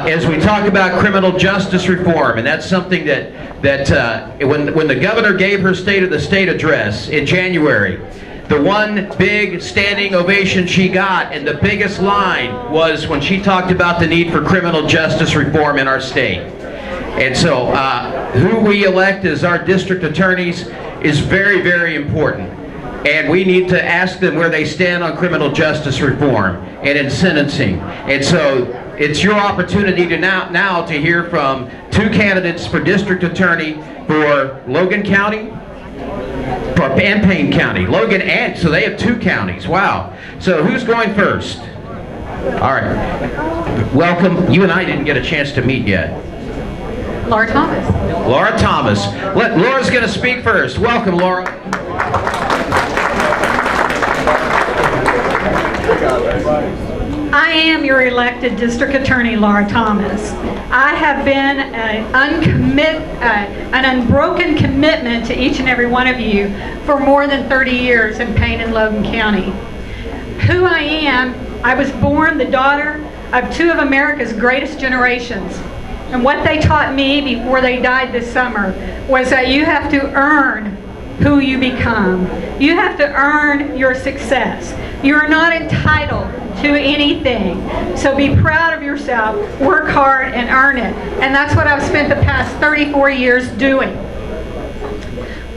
as we talk about criminal justice reform, and that's something that when the governor gave her State of the State address in January, the one big standing ovation she got, and the biggest line, was when she talked about the need for criminal justice reform in our state. And so who we elect as our district attorneys is very, very important. And we need to ask them where they stand on criminal justice reform and in sentencing. And so it's your opportunity to now to hear from two candidates for district attorney for Logan County and Payne County. Logan and, so they have two counties. Wow. So who's going first? All right. Welcome. You and I didn't get a chance to meet yet. Laura Thomas. Laura Thomas. Laura's going to speak first. Welcome, Laura. I am your elected district attorney, Laura Thomas. I have been an unbroken commitment to each and every one of you for more than 30 years in Payne and Logan County. Who I am, I was born the daughter of two of America's greatest generations. And what they taught me before they died this summer was that you have to earn who you become. You have to earn your success. You are not entitled to anything. So be proud of yourself, work hard, and earn it. And that's what I've spent the past 34 years doing.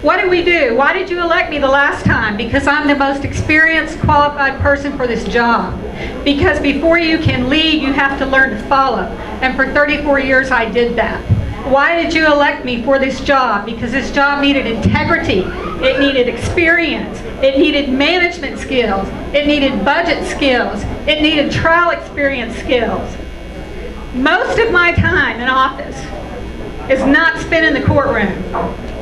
What do we do? Why did you elect me the last time? Because I'm the most experienced, qualified person for this job. Because before you can lead, you have to learn to follow. And for 34 years, I did that. Why did you elect me for this job? Because this job needed integrity, it needed experience, it needed management skills, it needed budget skills, it needed trial experience skills. Most of my time in office is not spent in the courtroom.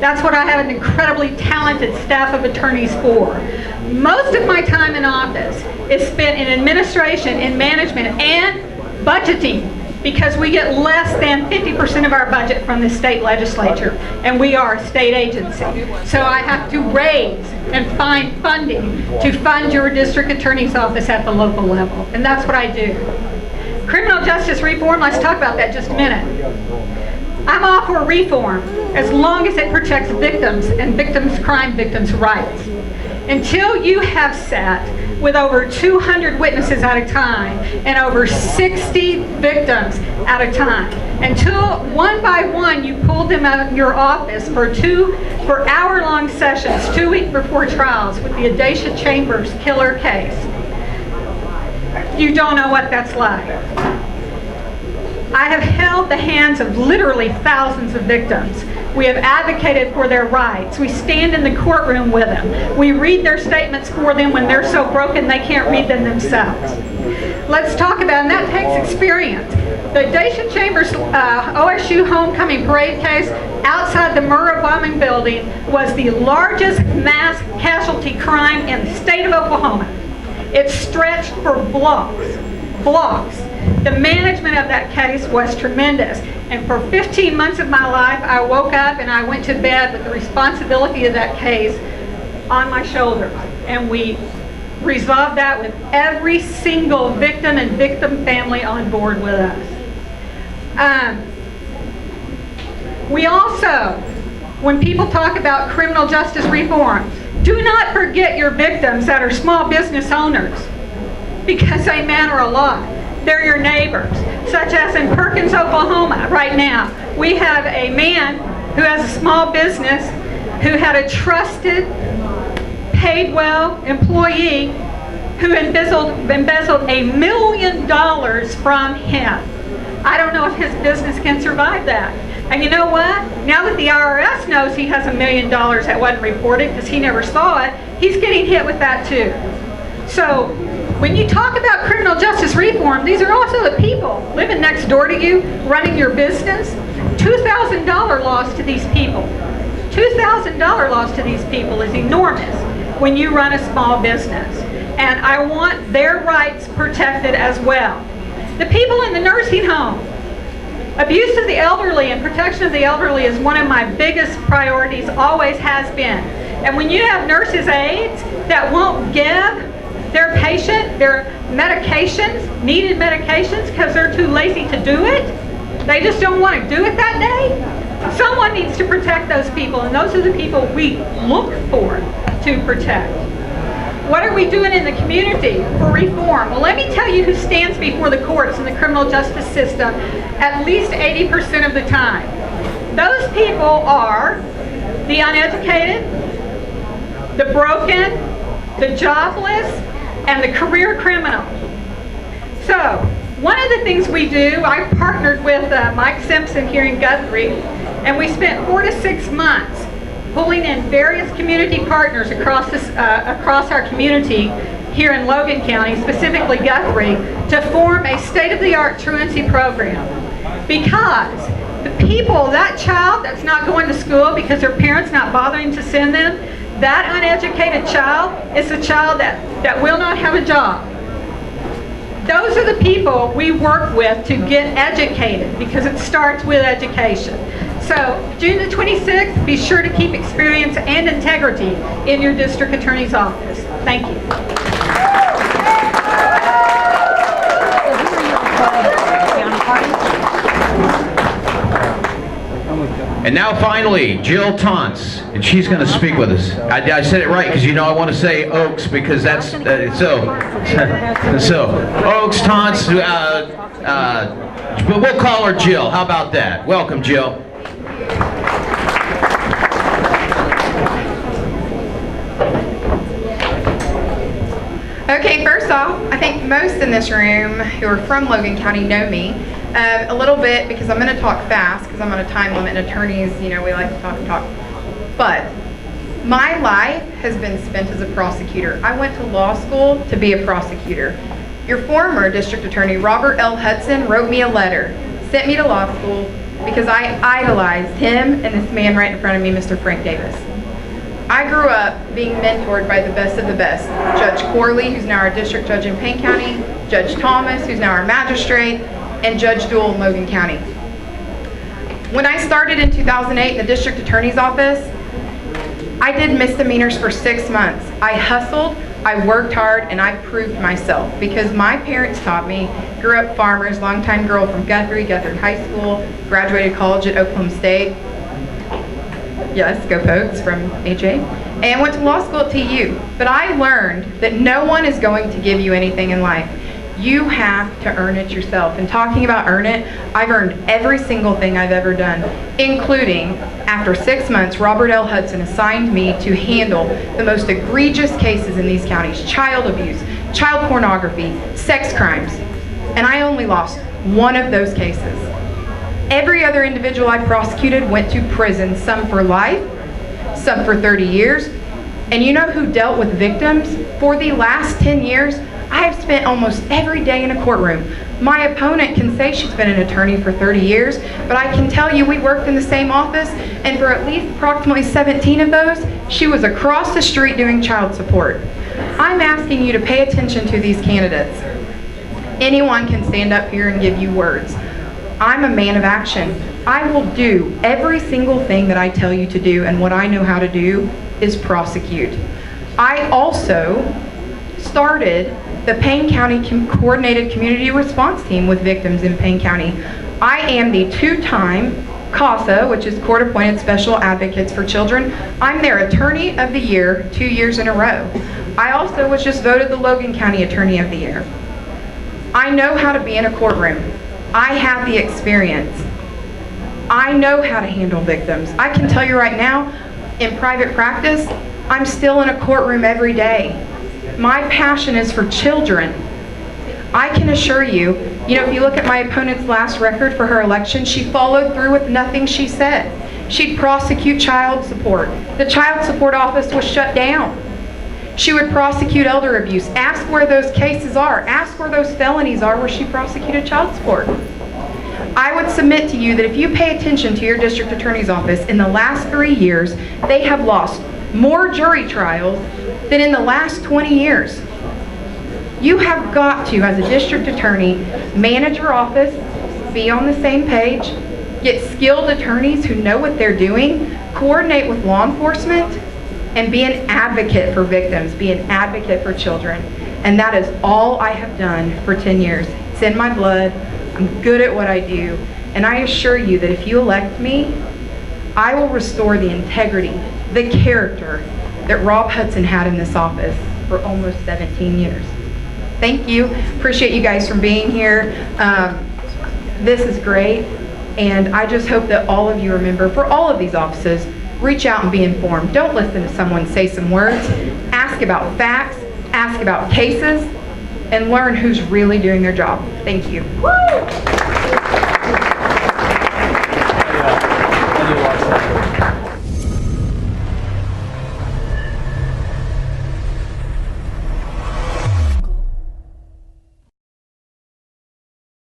That's what I have an incredibly talented staff of attorneys for. Most of my time in office is spent in administration, in management, and budgeting, because we get less than 50% of our budget from the state legislature, and we are a state agency. So I have to raise and find funding to fund your district attorney's office at the local level, and that's what I do. Criminal justice reform, let's talk about that just a minute. I'm all for reform as long as it protects victims and crime victims' rights. Until you have sat with over 200 witnesses at a time and over 60 victims at a time, until one by one you pulled them out of your office for hour-long sessions 2 weeks before trials with the Dacia Chambers killer case, you don't know what that's like. I have held the hands of literally thousands of victims. We have advocated for their rights. We stand in the courtroom with them. We read their statements for them when they're so broken they can't read them themselves. Let's talk about, and that takes experience. The Dacia Chambers OSU homecoming parade case outside the Murrah bombing building was the largest mass casualty crime in the state of Oklahoma. It stretched for blocks. The management of that case was tremendous. And for 15 months of my life, I woke up and I went to bed with the responsibility of that case on my shoulders. And we resolved that with every single victim and victim family on board with us. We also, when people talk about criminal justice reform, do not forget your victims that are small business owners, because they matter a lot. They're your neighbors, such as in Perkins, Oklahoma. Right now, we have a man who has a small business who had a trusted, paid well employee who embezzled $1 million from him. I don't know if his business can survive that. And you know what? Now that the IRS knows he has $1 million that wasn't reported because he never saw it, he's getting hit with that too. So when you talk about criminal justice reform, these are also the people living next door to you, running your business. $2,000 loss to these people. $2,000 loss to these people is enormous when you run a small business. And I want their rights protected as well. The people in the nursing home. Abuse of the elderly and protection of the elderly is one of my biggest priorities, always has been. And when you have nurses' aides that won't give their patient, their medications, needed medications, because they're too lazy to do it. They just don't want to do it that day. Someone needs to protect those people, and those are the people we look for to protect. What are we doing in the community for reform? Well, let me tell you who stands before the courts and the criminal justice system at least 80% of the time. Those people are the uneducated, the broken, the jobless, and the career criminal. So, one of the things we do, I partnered with Mike Simpson here in Guthrie, and we spent 4 to 6 months pulling in various community partners across our community here in Logan County, specifically Guthrie, to form a state-of-the-art truancy program. Because the people, that child that's not going to school because their parents not bothering to send them, that uneducated child is a child that will not have a job. Those are the people we work with to get educated, because it starts with education. So, June the 26th, be sure to keep experience and integrity in your district attorney's office. Thank you. And now finally, Jill Tontz, and she's going to speak with us. I said it right because I want to say Ochs because that's so Ochs, Tontz, but we'll call her Jill. How about that? Welcome, Jill. Okay, first off, I think most in this room who are from Logan County know me a little bit, because I'm going to talk fast because I'm on a time limit, and attorneys, we like to talk. But my life has been spent as a prosecutor. I went to law school to be a prosecutor. Your former district attorney, Robert L. Hudson, wrote me a letter, sent me to law school because I idolized him and this man right in front of me, Mr. Frank Davis. I grew up being mentored by the best of the best. Judge Corley, who's now our district judge in Payne County, Judge Thomas, who's now our magistrate, and Judge Duell in Logan County. When I started in 2008 in the district attorney's office, I did misdemeanors for 6 months. I hustled, I worked hard, and I proved myself because my parents taught me, grew up farmers, longtime girl from Guthrie High School, graduated college at Oklahoma State. Yes, go Pokes from HA. And went to law school at TU. But I learned that no one is going to give you anything in life. You have to earn it yourself. And talking about earn it, I've earned every single thing I've ever done, including, after 6 months, Robert L. Hudson assigned me to handle the most egregious cases in these counties: child abuse, child pornography, sex crimes. And I only lost one of those cases. Every other individual I prosecuted went to prison, some for life, some for 30 years. And you know who dealt with victims? For the last 10 years, I have spent almost every day in a courtroom. My opponent can say she's been an attorney for 30 years, but I can tell you we worked in the same office, and for at least approximately 17 of those, she was across the street doing child support. I'm asking you to pay attention to these candidates. Anyone can stand up here and give you words. I'm a man of action. I will do every single thing that I tell you to do, and what I know how to do is prosecute. I also started the Payne County Coordinated Community Response Team with victims in Payne County. I am the 2-time CASA, which is Court Appointed Special Advocates for Children. I'm their Attorney of the Year 2 years in a row. I also was just voted the Logan County Attorney of the Year. I know how to be in a courtroom. I have the experience. I know how to handle victims. I can tell you right now, in private practice, I'm still in a courtroom every day. My passion is for children. I can assure you, if you look at my opponent's last record for her election, she followed through with nothing she said. She'd prosecute child support. The child support office was shut down. She would prosecute elder abuse. Ask where those cases are. Ask where those felonies are where she prosecuted child support. I would submit to you that if you pay attention to your district attorney's office, in the last 3 years, they have lost more jury trials than in the last 20 years. You have got to, as a district attorney, manage your office, be on the same page, get skilled attorneys who know what they're doing, coordinate with law enforcement, and be an advocate for victims, be an advocate for children. And that is all I have done for 10 years. It's in my blood. I'm good at what I do. And I assure you that if you elect me, I will restore the integrity, the character that Rob Hudson had in this office for almost 17 years. Thank you. Appreciate you guys for being here. This is great. And I just hope that all of you remember, for all of these offices, reach out and be informed. Don't listen to someone say some words. Ask about facts, ask about cases, and learn who's really doing their job. Thank you. Woo!